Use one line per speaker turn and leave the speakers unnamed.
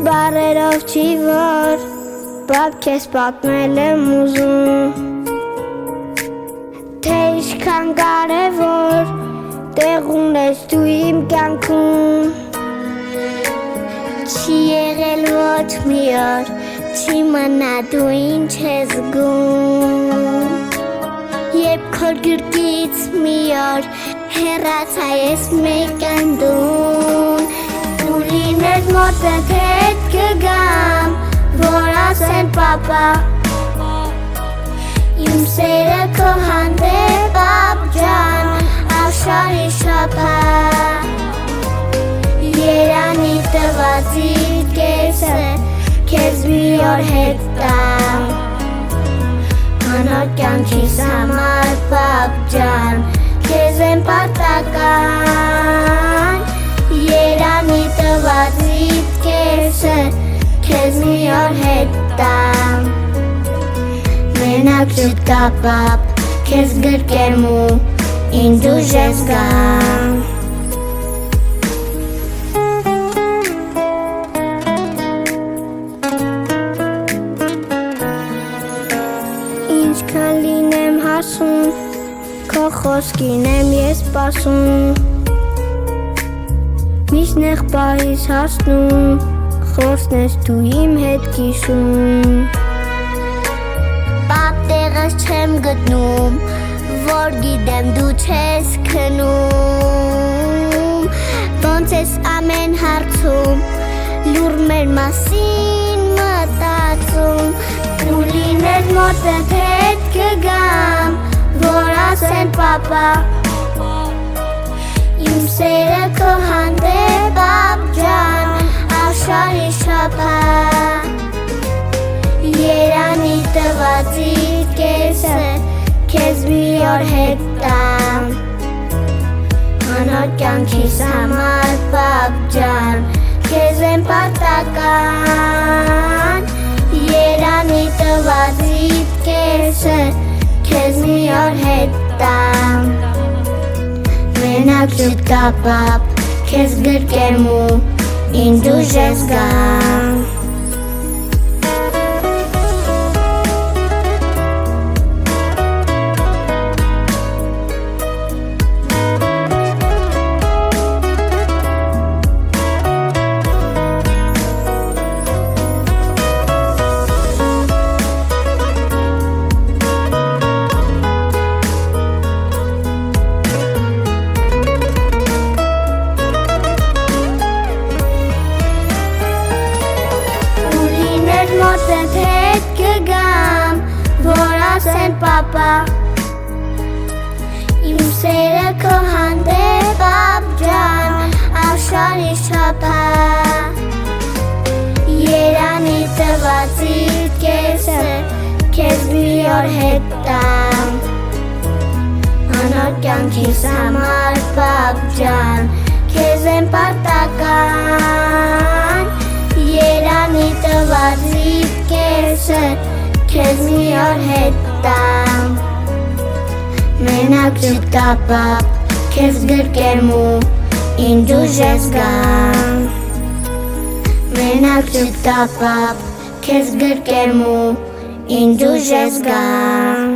Բարերով չի որ Բապ քեզ պատմել եմ ուզում Թե ինչքան կարևոր Տեղ ունես դու իմ կյանքում Չի եղել ոչ մի օր Չի մնա դու ինչ ես զգում Երբ քոր գրկից մի օր Հեռացա ես մեկ անդուն Դու լինես մոտը թե հետ կգամ Որ ասեն պապա Իմ սերը քո հանդեպ պապ ջան Աշխարհի շաբաթ Երանի տվածիր կեսը Քեզ մի օր հետ տամ Անոր կյանքիս համար պապ ջան Քեզ եմ պարտական Երանի տվածիր կեսը Քեզ մի օր հետ տամ Մենակ չկա պապ Քեզ գրկեմ ու ինձ ուժես գամ Ինչքան լինեմ հասուն Քո խոսքին եմ ես սպասում Միշտ նեղ պահիս հասնում Խոսքն ես դու իմ հետ կիսում Պապ տեղս չեմ գտնում Որ գիտեմ դու չես քնում Ոնց ես ամեն հարցում Լուր մեր մասին մտածում Դու լինես մոտը թե հետ կգամ Որ ասեն պապա Իմ սերը քո հանդեպ պապ ջան Աշխարհի շաբաթ Երանի տվածիր կեսը Քեզ մի օր հետ տամ Անոր կյանքիս համար պապ ջան Քեզ եմ պարտական Երանի տվածիր կեսը Քեզ մի օր հետ տամ Մենակ չկա պապ Քեզ գրկեմ ու ինձ ուժես գամ Մոտը թե հետ կգամ Որ ասեն պապա Իմ սերը քո հանդեպ պապ ջան Աշխարհի շաբաթ Երանի տվածիր կեսը Քեզ մի օր հետ տամ Անոր կյանքիս համար պապ ջան Քեզ եմ պարտական Երանի տվածիր կեսը Քեզ մի օր հետ տամ Մենակ չկա պապ Քեզ գրկեմ ու ինձ ուժես գամ Մենակ չկա պապ Քեզ գրկեմ ու ինձ ուժես գամ